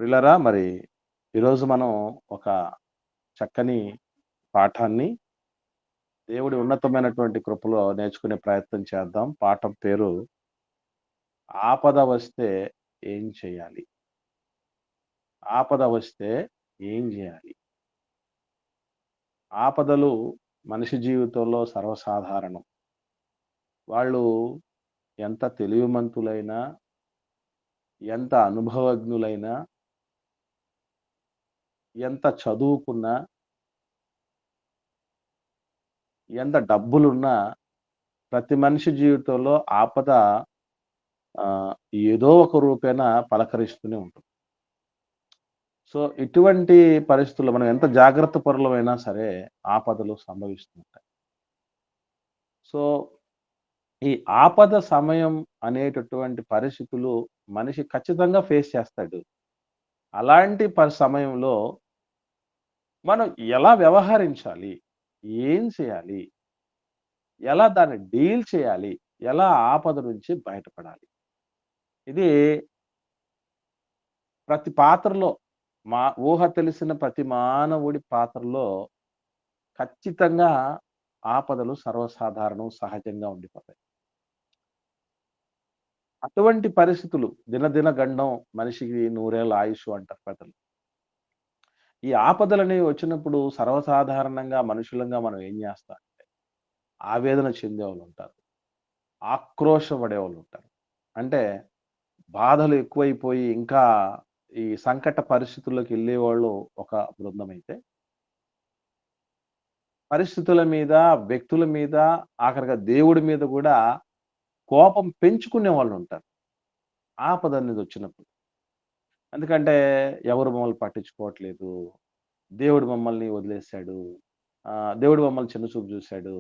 ప్రియులారా మరి ఈరోజు మనం ఒక చక్కని పాఠాన్ని దేవుడి ఉన్నతమైనటువంటి కృపలో నేర్చుకునే ప్రయత్నం చేద్దాం. పాఠం పేరు ఆపద వస్తే ఏం చేయాలి? ఆపద వస్తే ఏం జేయాలి? ఆపదలు మనిషి జీవితంలో సర్వసాధారణం. వాళ్ళు ఎంత తెలివిమంతులైనా, ఎంత అనుభవజ్ఞులైనా, ఎంత చదువుకున్నా, ఎంత డబ్బులున్నా ప్రతి మనిషి జీవితంలో ఆపద ఆహ్, ఏదో ఒక రూపేణ పలకరిస్తూనే ఉంటుంది. సో, ఇటువంటి పరిస్థితుల్లో మనం ఎంత జాగ్రత్త పరులమైనా సరే ఆపదలు సంభవిస్తుంటాయి. సో, ఈ ఆపద సమయం అనేటటువంటి పరిస్థితులు మనిషి ఖచ్చితంగా ఫేస్ చేస్తాడు. అలాంటి సమయంలో మనం ఎలా వ్యవహరించాలి? ఏం చేయాలి? ఎలా దాన్ని డీల్ చేయాలి? ఎలా ఆపద నుంచి బయటపడాలి? ఇది ప్రతి పాత్రలో ఊహ తెలిసిన ప్రతి మానవుడి పాత్రలో ఖచ్చితంగా ఆపదలు సర్వసాధారణం, సహజంగా ఉండిపోతాయి. అటువంటి పరిస్థితులు దినదిన గండం మనిషికి నూరేళ్ల ఆయుష్షు అంటారు పెద్దలు. ఈ ఆపదలనేవి వచ్చినప్పుడు సర్వసాధారణంగా మనుషులంగా మనం ఏం చేస్తాం? ఆవేదన చెందేవాళ్ళుంటారు. ఆక్రోశ పడేవాళ్ళుంటారు. అంటే బాధలు ఎక్కువైపోయి ఇంకా ఈ సంకట పరిస్థితుల్లోకెళ్ళేవాళ్ళు ఒక బృందమైతే, పరిస్థితుల మీద, వ్యక్తుల మీద, ఆఖరిగా దేవుడి మీద గూడా కోపం పెంచుకునే వాళ్ళుంటారు. ఆపదనేదొచ్చినప్పుడు. ఎందుకంటే ఎవరు మమ్మల్ని పట్టించుకోవట్లేదు. దేవుడు మమ్మల్ని వదిలేసాడు. దేవుడు మమ్మల్ని చిన్న చూపు జూసాడు.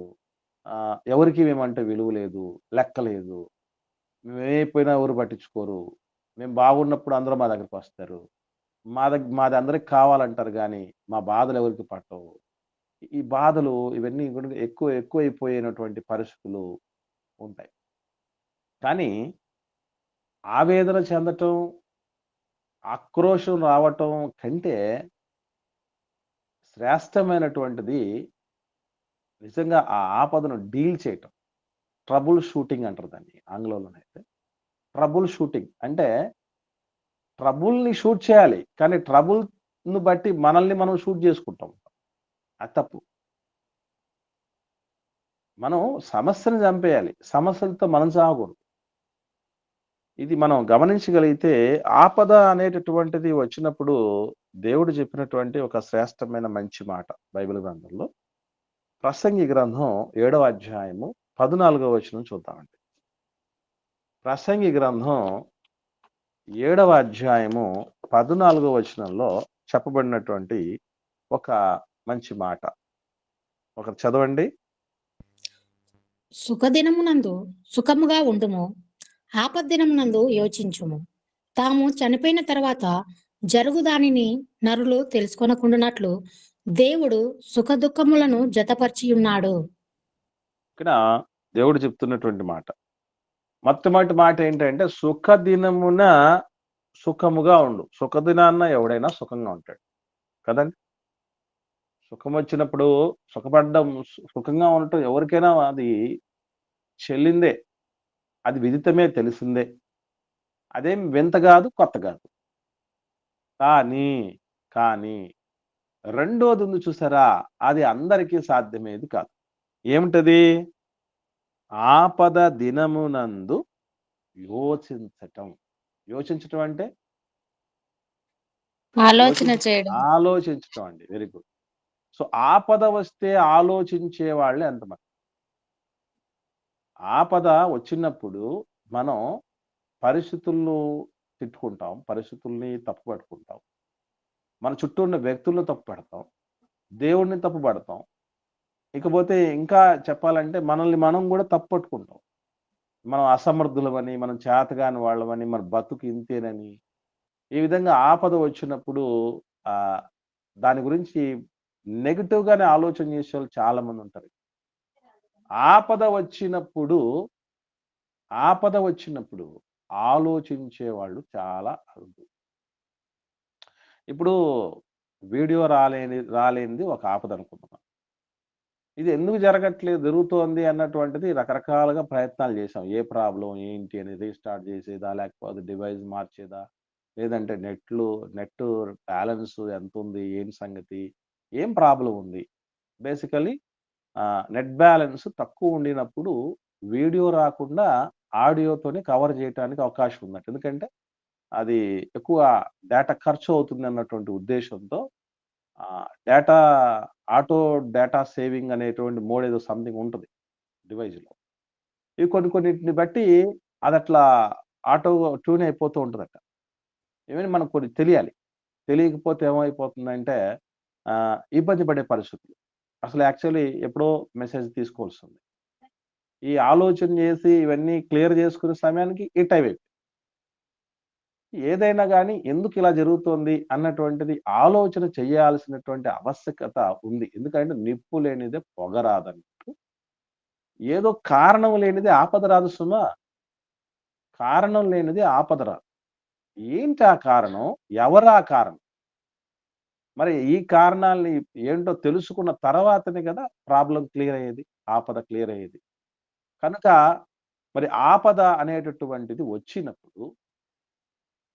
ఎవరికీ మేమంటే విలువ లేదు. లెక్క లేదు. మేమైపోయినా ఎవరు పట్టించుకోరు. మేము బాగున్నప్పుడు అందరూ మా దగ్గరకొస్తారు. మాది అందరికి కావాలంటారు గానీ, మా బాధలెవరికీ పట్టవు. ఈ బాధలు ఇవన్నీ గూడా ఎక్కువైపోయినటువంటి పరిస్థితులు ఉంటాయి. కానీ ఆవేదన చెందటం, ఆక్రోశం రావటం కంటే శ్రేష్టమైనటువంటిది నిజంగా ఆ ఆపదను డీల్ చేయటం. ట్రబుల్ షూటింగ్ అంటారు దాన్ని ఆంగ్లంలోనైతే. ట్రబుల్ షూటింగ్ అంటే ట్రబుల్‌ని షూట్ చేయాలి. కానీ ట్రబుల్‌ని బట్టి మనల్ని మనం షూట్ జేసుకుంటాం. అది తప్పు. మనం సమస్యని చంపేయాలి. సమస్యలతో మనం చావకూడదు. ఇది మనం గమనించగలిగితే ఆపద అనేటటువంటిది వచ్చినప్పుడు దేవుడు చెప్పినటువంటి ఒక శ్రేష్టమైన మంచి మాట బైబిల్ గ్రంథంలో. ప్రసంగి గ్రంథం 7వ అధ్యాయము 14వ వచనం చూద్దామండి. ప్రసంగి గ్రంథం 7వ అధ్యాయము 14వ వచనంలో చెప్పబడినటువంటి ఒక మంచి మాట. ఒకటి చదవండి. సుఖదినమునందు సుఖముగా ఉండుము, ఆపద్దినమునందు యోచించుము. తాము చనిపోయిన తర్వాత జరుగు దానిని నరులు తెలుసుకొనకుండునట్లు దేవుడు సుఖదుఖములను జతపరిచియున్నాడు. ఇక్కడ దేవుడు చెప్తున్నటువంటి మాట. మొట్టమొదటి మాట ఏంటంటే సుఖదినమున సుఖముగా ఉండు. సుఖదినాన్న ఎవడైనా సుఖంగా ఉంటాడు. కదండీ! సుఖమొచ్చినప్పుడు సుఖపడ్డం సుఖంగా ఉండటం ఎవరికైనా అది చెల్లిందే. అది విదితమే తెలిసిందే. అదేం వింత గాదు, కొత్త గాదు. కానీ, కానీ రెండోదుంది చూసారా? అది అందరికీ సాధ్యమేది కాదు. ఏమిటది? ఆపద దినమునందు యోచించటం. యోచించటం అంటే ఆలోచన యోచించ చేయడం. ఆలోచించటం అండి. Very good. సో, ఆపద వస్తే ఆలోచించే వాళ్ళే ఎంతమంది? ఆపద వచ్చినప్పుడు మనం పరిస్థితులను తిట్టుకుంటాం. పరిస్థితుల్ని తప్పుపట్టుకుంటాం. మన చుట్టూ ఉన్న వ్యక్తులను తప్పుపడతాం. దేవుడిని తప్పుపడతాం. ఇకపోతే ఇంకా చెప్పాలంటే మనల్ని మనం గూడా తప్పుపట్టుకుంటాం. మనం అసమర్థులమని, మనం చేతగాని వాళ్ళమని, మన బతుకు ఇంతేనని, ఈ విధంగా ఆపద వచ్చినప్పుడు ఆహ్, దాని గురించి నెగెటివ్‌గానే ఆలోచన చేసేవాళ్ళు చాలా మందుంటారు. ఆపద వచ్చినప్పుడు, ఆపద వచ్చినప్పుడు ఆలోచించే వాళ్ళు చాలా అరుదు. ఇప్పుడు వీడియో రాలేనిది ఒక ఆపద అనుకుంటున్నాం. ఇది ఎందుకు జరుగుతోంది అన్నటువంటిది రకరకాలుగా ప్రయత్నాలు చేశాం. ఏ ప్రాబ్లమ్ ఏంటి అని రీస్టార్ట్ చేసేదా? లేకపోతే డివైస్ మార్చేదా? లేదంటే నెట్ బ్యాలెన్స్ ఎంతుంది? ఏంటి సంగతి? ఏం ప్రాబ్లమ్ ఉంది? బేసికల్లీ నెట్ బ్యాలెన్స్ తక్కువ ఉండినప్పుడు వీడియో రాకుండా ఆడియోతోనే కవర్ చేయటానికి అవకాశం ఉందట. ఎందుకంటే అది ఎక్కువ డేటా ఖర్చు అవుతుందన్నటువంటి ఉద్దేశ్యంతో డేటా డేటా సేవింగ్ అనేటువంటి మోడ్ ఏదో సంథింగ్ ఉంటది డివైస్‌లో. ఇవి కొన్నిటిని బట్టి అదట్లా ఆటో ట్యూన్ అయిపోతూ ఉంటదట. ఈవెన్ మనకు కొన్ని తెలియాలి. తెలియకపోతే ఏమైపోతుందంటే ఇబ్బంది పడే పరిస్థితులు. అసలు యాక్చువల్లీ ఎప్పుడో మెసేజ్ తీసుకోవాల్సింది. ఈ ఆలోచన చేసి ఇవన్నీ క్లియర్ చేసుకునే సమయానికి ఈ టైం అయిపోయింది. ఏదైనా గాని ఎందుకిలా జరుగుతోంది అన్నటువంటిది ఆలోచన చేయాల్సినటువంటి ఆవశ్యకత ఉంది. ఎందుకంటే నిప్పు లేనిదే పొగ రాదన్నట్టు. ఏదో కారణం లేనిదే ఆపద రాదు సుమా! కారణం లేనిదే ఆపద రాదు. ఏంటి ఆ కారణం? ఎవరా కారణం? మరి ఈ కారణాల్ని ఏంటో తెలుసుకున్న తర్వాతనే కదా ప్రాబ్లమ్ క్లియర్ అయ్యేది. ఆపద క్లియర్ అయ్యేది. కనుక మరి ఆపద అనేటటువంటిది వచ్చినప్పుడు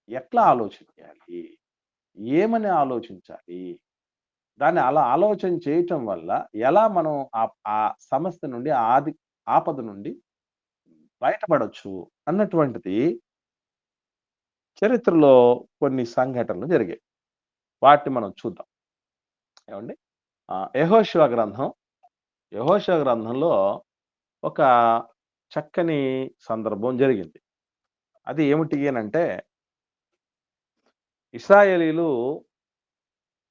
ఎట్లా ఆలోచించాలి? ఏమని ఆలోచించాలి? దాన్ని అలా ఆలోచన చేయటం వల్ల ఎలా మనం ఆ సమస్య నుండి ఆపద నుండి బయటపడొచ్చు అన్నటువంటిది చరిత్రలో కొన్ని సంఘటనలు జరిగాయి. వాటిని మనం చూద్దాం. ఏవండి? యెహోషువ గ్రంథం. యెహోషువ గ్రంథంలో ఒక చక్కని సందర్భం జరిగింది. అది ఏమిటి అనంటే ఇశ్రాయేలీలు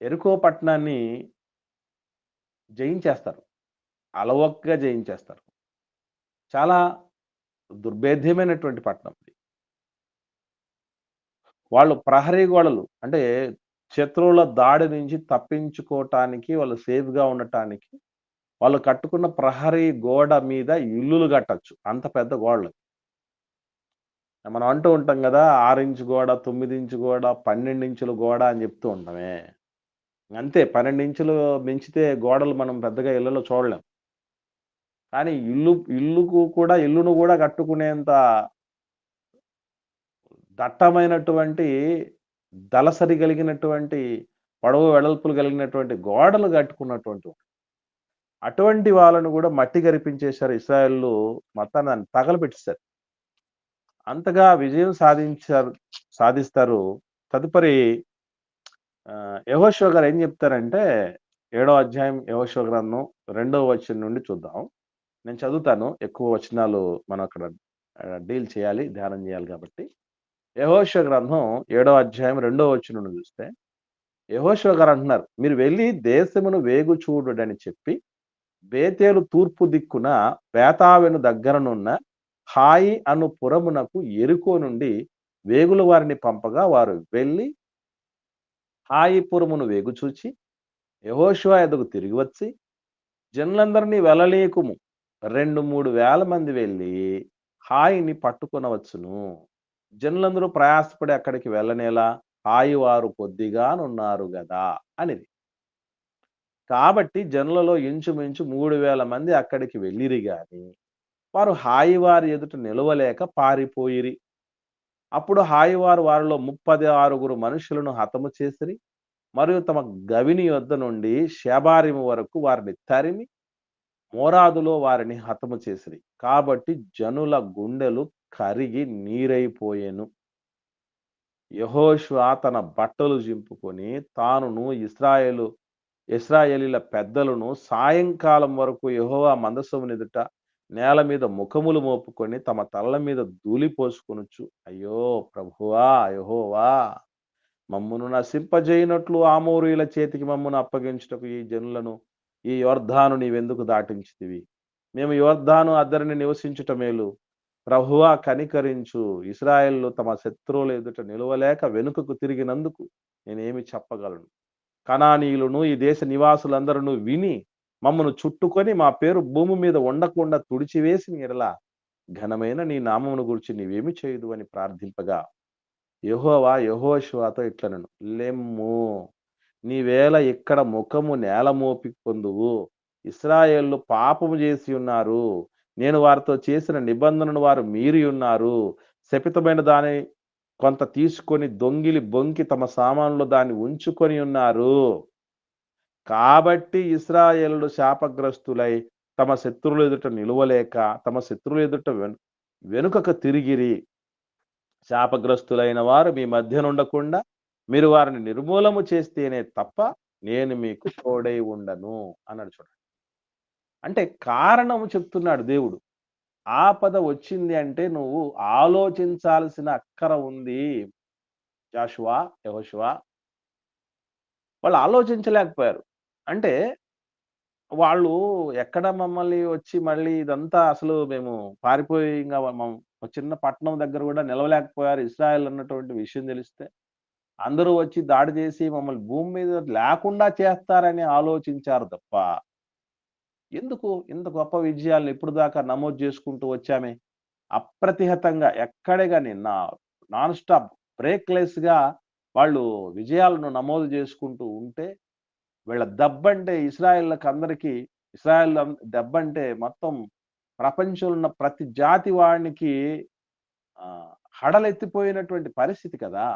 యెరికో పట్టణాన్ని జయించేస్తారు. అలవోకగా జయించేస్తారు. చాలా దుర్భేద్యమైనటువంటి పట్టణం ఇది. వాళ్ళు ప్రహరీ గోడలు అంటే శత్రువుల దాడి నుంచి తప్పించుకోవటానికి వాళ్ళు సేఫ్‌గా ఉండటానికి వాళ్ళు కట్టుకున్న ప్రహరీ గోడ మీద ఇల్లులు కట్టొచ్చు. అంత పెద్ద గోడలు. మనం అంటూ ఉంటాం గదా! 6 ఇంచు గోడ, 9 ఇంచు గోడ, 12 ఇంచుల గోడ అని చెప్తూ ఉంటామే. అంతే 12 ఇంచులు మించితే గోడలు మనం పెద్దగా ఇళ్లలో చూడలేం. కానీ ఇల్లును కూడా కట్టుకునేంత దట్టమైనటువంటి దళసరి కలిగినటువంటి పొడవు వెడల్పులు కలిగినటువంటి గోడలు కట్టుకున్నటువంటి అటువంటి వాళ్ళను కూడా మట్టి గరిపించేశారు ఇశ్రాయేలీయులు మొత్తాన్ని దాన్ని తగలబెట్టేసారు. అంతగా విజయం సాధిస్తారు. తదుపరి యెహోషువ గారు ఏం చెప్తారంటే 7వ అధ్యాయం యెహోషువ గ్రంథం 2వ వచనం నుండి చూద్దాం. నేను చదువుతాను. ఎక్కువ వచనాలు మనం అక్కడ డీల్ చేయాలి, ధ్యానం చేయాలి కాబట్టి. యెహోషువ గ్రంథం 7వ అధ్యాయం 2వ వచనం నుండి చూస్తే యెహోషువ గారు అంటున్నారు, మీరు వెళ్లి దేశమును వేగు చూడుడని చెప్పి బేతేలు తూర్పు దిక్కున బేతావెను దగ్గరనున్న హాయి అను పురమునకు యెరికో నుండి వేగుల వారిని పంపగా వారు వెళ్లి హాయి పురమును వేగు చూచి యెహోషువ ఎద్దకు తిరిగి వచ్చి జనులందరినీ వెళ్ళనీయకుము 2-3 వేల మంది వెళ్ళి హాయిని పట్టుకొనవచ్చును. జనులందరూ ప్రయాసపడి అక్కడికి వెళ్ళనేలా హాయి వారు కొద్దిగానున్నారు గదా అనేది. కాబట్టి జనులలో ఇంచుమించు 3,000 మంది అక్కడికి వెళ్ళిరి గాని వారు హాయి వారి ఎదుట నిలవలేక పారిపోయిరి. అప్పుడు హాయి వారిలో 36 మనుషులను హతము చేసిరి. మరియు తమ గవిని యొద్ద నుండి షెబారీము వరకు వారిని తరిమి మోరాదులో వారిని హతము చేసిరి. కాబట్టి జనుల గుండెలు కరిగి నీరైపోయెను. యెహోషువ తన బట్టలు చింపుకొని తానును ఇశ్రాయేలీయుల పెద్దలను సాయంకాలం వరకు యెహోవా మందసమును ఎదుట నేల మీద ముఖములు మోపుకొని తమ తలల మీద ధూళి పోసుకొనుచు, అయ్యో ప్రభువా యెహోవా, మమ్మును నశింపజేయునట్లు ఆమోరీయుల చేతికి మమ్మును అప్పగించుటకు ఈ జనులను ఈ యొర్దాను నీవెందుకు దాటించితివి? మేము యొర్దాను అద్దరిని నివసించుట మేలు. ప్రభువా కనికరించు. ఇశ్రాయేలీయులు తమ శత్రువుల ఎదుట నిలవలేక వెనుకకు తిరిగినందుకు నేనేమి చెప్పగలను? కనానీయులను ఈ దేశ నివాసులందరూ విని మమ్మను చుట్టుకొని మా పేరు భూమి మీద ఉండకుండా తుడిచివేసిన యెడల ఘనమైన నీ నామమును గురించి నీవేమి చేయదు అని ప్రార్థింపగా యెహోవా యెహోషువతో ఇట్లనెను, లెమ్ము, నీవేళ ఇక్కడ ముఖము నేల మోపి పొందువు. ఇశ్రాయేలు పాపము చేసి ఉన్నారు. నేను వారితో చేసిన నిబంధనను వారు మీరి ఉన్నారు. శపితమైన దాని కొంత తీసుకొని దొంగిలి బొంకి తమ సామానులో దాన్ని ఉంచుకొని ఉన్నారు. కాబట్టి ఇశ్రాయేలులు శాపగ్రస్తులై తమ శత్రువుల ఎదుట నిలువలేక తమ శత్రువుల ఎదుట వెనుకకు తిరిగిరి. శాపగ్రస్తులైన వారు మీ మధ్య నుండకుండా మీరు వారిని నిర్మూలము చేస్తేనే తప్ప నేను మీకు తోడై ఉండను అన్నాడు చూడండి. అంటే కారణము చెప్తున్నాడు దేవుడు. ఆపద వచ్చింది అంటే నువ్వు ఆలోచించాల్సిన అక్కర ఉంది. జాషువా, యెహోషువ వాళ్ళు ఆలోచించలేకపోయారు. అంటే వాళ్ళు ఎక్కడ మమ్మల్ని వచ్చి మళ్ళీ ఇదంతా అసలు మేము పారిపోయి ఇంగ ఒక చిన్న పట్టణం దగ్గర గూడా నిలవలేకపోయారు ఇశ్రాయేల్ అన్నటువంటి విషయం తెలిస్తే. అందరూ వచ్చి దాడి చేసి మమ్మల్ని భూమి మీద లేకుండా చేస్తారని ఆలోచించారు తప్ప, ఎందుకు ఇంత గొప్ప విజయాలను ఇప్పుడు దాకా నమోదు చేసుకుంటూ వచ్చామే. అప్రతిహతంగా ఎక్కడే గాని నాన్ స్టాప్ బ్రేక్‌లెస్‌గా వాళ్ళు విజయాలను నమోదు చేసుకుంటూ ఉంటే, వీళ్ళ దెబ్బంటే ఇశ్రాయేలీయులకందరికీ ఇశ్రాయేల్ దెబ్బంటే మొత్తం ప్రపంచంలో ఉన్న ప్రతి జాతి వానికి హడలెత్తిపోయినటువంటి పరిస్థితి కదా!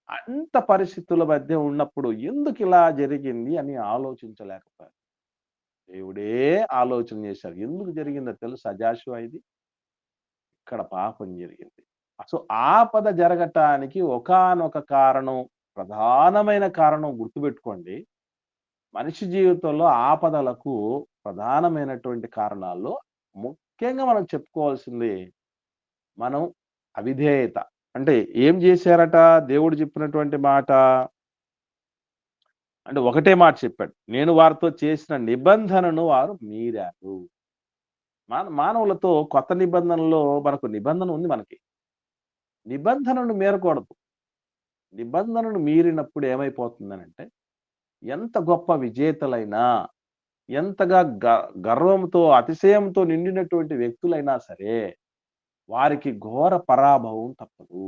అంత పరిస్థితుల మధ్య ఉన్నప్పుడు ఎందుకిలా జరిగింది అని ఆలోచించలేకపోయారు. దేవుడే ఆలోచన చేశారు. ఎందుకు జరిగిందో తెలుసా జాషువా ఇది? ఇక్కడ పాపం జరిగింది. సో, ఆపద జరగటానికి ఒకానొక కారణం, ప్రధానమైన కారణం గుర్తుపెట్టుకోండి. మనిషి జీవితంలో ఆపదలకు ప్రధానమైనటువంటి కారణాల్లో ముఖ్యంగా మనం చెప్పుకోవాల్సింది మనం అవిధేయత. అంటే ఏం జేశారట దేవుడు చెప్పినటువంటి మాట? అంటే ఒకటే మాట చెప్పాడు. నేను వారితో చేసిన నిబంధనను వారు మీరారు. మానవులతో కొత్త నిబంధనలో మనకు నిబంధన ఉంది మనకి. నిబంధనను మీరకూడదు. నిబంధనను మీరినప్పుడు ఏమైపోతుందనంటే, ఎంత గొప్ప విజేతలైనా, ఎంతగా గర్వంతో, అతిశయంతో నిండినటువంటి వ్యక్తులైనా సరే, వారికి ఘోర పరాభవం తప్పదు.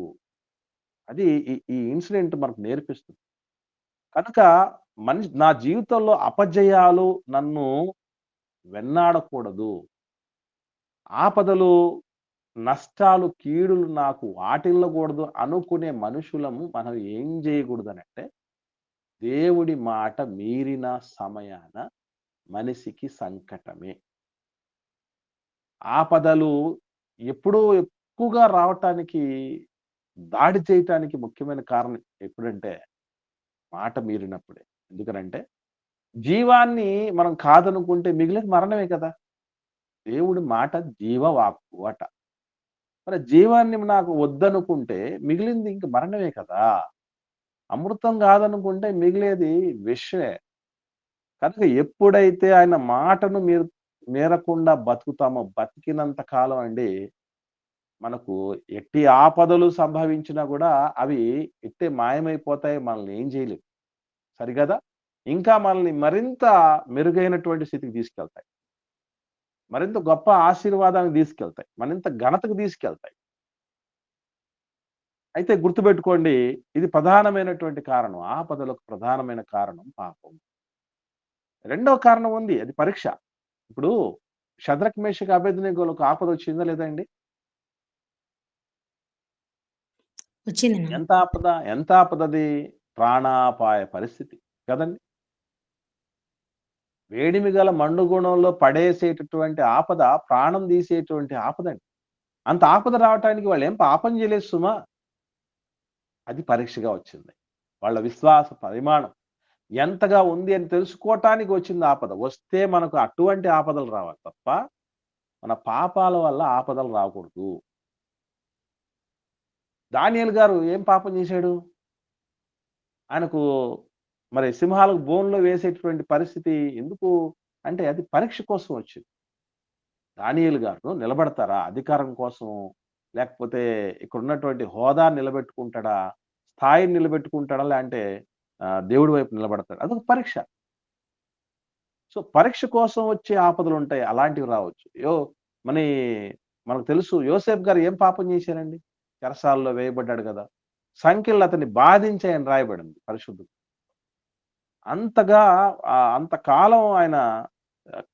అది ఈ ఇన్సిడెంట్ మనకు నేర్పిస్తుంది. కనుక నా జీవితంలో అపజయాలు నన్ను వెన్నాడకూడదు. ఆపదలు, నష్టాలు, కీడులు నాకు వాటిల్లకూడదు అనుకునే మనుషులము మనం ఏం చేయకూడదనంటే, దేవుడి మాట మీరిన సమయాన మనిషికి సంకటమే. ఆపదలు ఎప్పుడూ ఎక్కువగా రావటానికి, దాడి చేయటానికి ముఖ్యమైన కారణం ఎప్పుడంటే, మాట మీరినప్పుడే. ఎందుకనంటే, జీవాన్ని మనం కాదనుకుంటే మిగిలేది మరణమే కదా! దేవుడి మాట జీవవాక్కు అట. మరి జీవాన్ని నాకు వద్దనుకుంటే మిగిలింది ఇంక మరణమే కదా! అమృతం కాదనుకుంటే మిగిలేది విషమే. కనుక ఎప్పుడైతే ఆయన మాటను మీరకుండా బతుకుతామో, బతికినంత కాలం అండి మనకు ఎట్టి ఆపదలు సంభవించినా గూడా అవి ఇట్టే మాయమైపోతాయి. మనల్ని ఏం చేయలేవు. సరిగదా? ఇంకా మనల్ని మరింత మెరుగైనటువంటి స్థితికి తీసుకెళ్తాయి. మరింత గొప్ప ఆశీర్వాదానికి తీసుకెళ్తాయి. మరింత ఘనతకు తీసుకెళ్తాయి. అయితే గుర్తుపెట్టుకోండి, ఇది ప్రధానమైనటువంటి కారణం. ఆపదలకు ప్రధానమైన కారణం పాపం. రెండో కారణం ఉంది. అది పరీక్ష. ఇప్పుడు షద్రక్, మేషక్, అబేద్నెగోలకు ఆపదొచ్చిందా లేదా అండి? వచ్చిందన్నా. ఎంత ఆపద? ఎంత ఆపదది? ప్రాణాపాయ పరిస్థితి కదండీ! వేడిమి గల మండుగుణంలో పడేసేటటువంటి ఆపద, ప్రాణం తీసేటువంటి ఆపదండి. అంత ఆపద రావటానికి వాళ్ళేం పాపం చేయలేదు సుమా! అది పరీక్షగా వచ్చింది. వాళ్ళ విశ్వాస పరిమాణం ఎంతగా ఉంది అని తెలుసుకోవటానికి వచ్చింది ఆపద. వస్తే మనకు అటువంటి ఆపదలు రావాలి తప్ప, మన పాపాల వల్ల ఆపదలు రాకూడదు. దానియేలు గారు ఏం పాపం చేశాడు? ఆయనకు మరి సింహాలకు బోనులో వేసేటటువంటి పరిస్థితి ఎందుకు అంటే అది పరీక్ష కోసం వచ్చింది. దానియేలు గారు నిలబడతారా అధికారం కోసం? లేకపోతే ఇక్కడున్నటువంటి హోదా నిలబెట్టుకుంటాడా? స్థాయిని నిలబెట్టుకుంటాడా? లేదంటే దేవుడి వైపు నిలబడతాడా? అదొక పరీక్ష. సో, పరీక్ష కోసం వచ్చే ఆపదలుంటాయి. అలాంటివి రావచ్చు. మని మనకు తెలుసు యోసేపు గారు ఏం పాపం చేశారండి? చెరసాలలో వేయబడ్డాడు గదా! సంఖ్యలు అతన్ని బాధించాయని రాయబడింది పరిశుద్ధ. అంతగా అంతకాలం ఆయన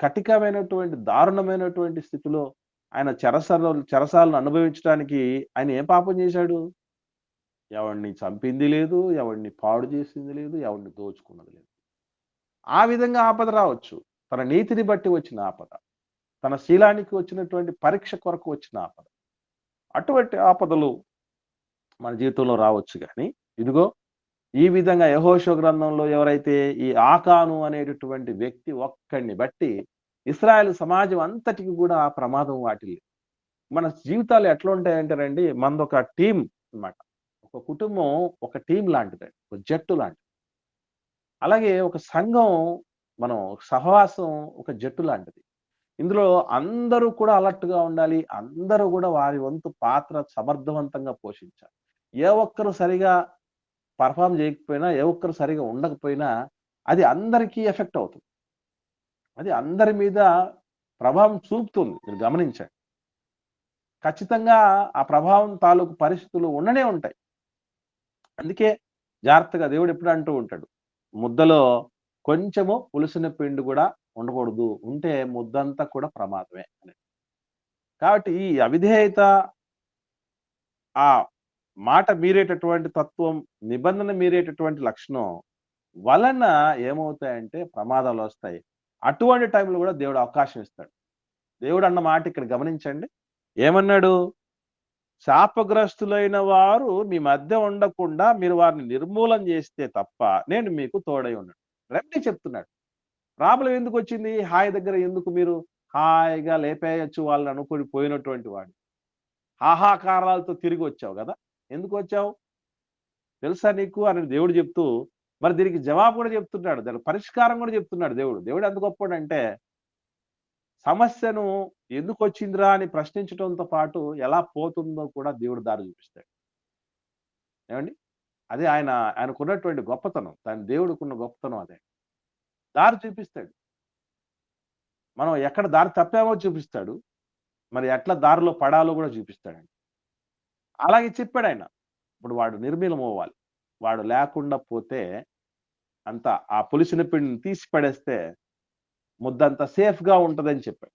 కఠినమైనటువంటి, దారుణమైనటువంటి స్థితిలో ఆయన చెరసాలను అనుభవించడానికి ఆయన ఏం పాపం చేశాడు? ఎవడిని చంపింది లేదు, ఎవడిని పాడు చేసింది లేదు, ఎవడిని దోచుకున్నది లేదు. ఆ విధంగా ఆపద రావచ్చు. తన నీతిని బట్టి వచ్చిన ఆపద. తన శీలానికి వచ్చినటువంటి పరీక్ష కొరకు వచ్చిన ఆపద. అటువంటి ఆపదలు మన జీవితంలో రావచ్చు గానీ, ఇదిగో ఈ విధంగా యెహోషువ గ్రంథంలో ఎవరైతే ఈ ఆకాను అనేటటువంటి వ్యక్తి ఒక్కడిని బట్టి ఇశ్రాయేలు సమాజం అంతటికి కూడా ఆ ప్రమాదం వాటిల్లింది. మన జీవితాలు ఎట్లా ఉంటాయంటేనండి, మనదొక టీమ్ అన్నమాట. ఒక కుటుంబం ఒక టీమ్ లాంటిదండి. ఒక జట్టు లాంటిది. అలాగే ఒక సంఘం, మనం సహవాసం ఒక జట్టు లాంటిది. ఇందులో అందరూ కూడా అలర్ట్‌గా ఉండాలి. అందరూ కూడా వారి వంతు పాత్ర సమర్థవంతంగా పోషించాలి. ఏ ఒక్కరు సరిగా పెర్ఫార్మ్ చేయకపోయినా, ఏ ఒక్కరు సరిగా ఉండకపోయినా అది అందరికీ ఎఫెక్ట్ అవుతుంది. అది అందరి మీద ప్రభావం చూపుతుంది. మీరు గమనించండి. ఖచ్చితంగా ఆ ప్రభావం తాలూకు పరిస్థితులు ఉండనే ఉంటాయి. అందుకే జాగ్రత్తగా దేవుడు ఎప్పుడు అంటూ ఉంటాడు, ముద్దలో కొంచెము పులిసిన పిండి కూడా ఉండకూడదు. ఉంటే ముద్దంతా కూడా ప్రమాదమే అని. కాబట్టి ఈ అవిధేయత, ఆ మాట మీరేటటువంటి తత్వం, నిబంధన మీరేటటువంటి లక్షణం వలన ఏమవుతాయంటే ప్రమాదాలొస్తాయి. అటువంటి టైంలో కూడా దేవుడు అవకాశం ఇస్తాడు. దేవుడు అన్న మాట ఇక్కడ గమనించండి. ఏమన్నాడు? శాపగ్రస్తులైన వారు మీ మధ్య ఉండకుండా మీరు వారిని నిర్మూలన చేస్తే తప్ప నేను మీకు తోడై ఉన్నాను. రండి చెప్తున్నాడు. ప్రాబ్లమ్ ఎందుకొచ్చింది? హాయి దగ్గర ఎందుకు మీరు హాయిగా లేపేయొచ్చు వాళ్ళని అనుకుని పోయినటువంటి వాడు. హాహాకారాలతో తిరిగి వచ్చావు గదా! ఎందుకొచ్చావు? తెలుసా నీకు అని దేవుడు చెప్తూ, మరి దీనికి జవాబు కూడా చెప్తున్నాడు. దానికి పరిష్కారం కూడా చెప్తున్నాడు దేవుడు. దేవుడు ఎంత గొప్పోడంటే, సమస్యను ఎందుకొచ్చిందిరా అని ప్రశ్నించడంతో పాటు ఎలా పోతుందో కూడా దేవుడు దారి చూపిస్తాడు. ఏవండీ? అదే ఆయనకున్నటువంటి గొప్పతనం. దేవుడికున్న గొప్పతనం అదే. దారి చూపిస్తాడు. మనం ఎక్కడ దారి తప్పామో చూపిస్తాడు. మరి ఎట్లా దారిలో పడాలో కూడా చూపిస్తాడండి. అలాగే చెప్పాడాయన. ఇప్పుడు వాడు నిర్మూలమవ్వాలి. వాడు లేకుండా పోతే అంతా ఆ పులిసిన పిండిని తీసి పడేస్తే ముద్దంతా సేఫ్‌గా ఉంటదని చెప్పాడు.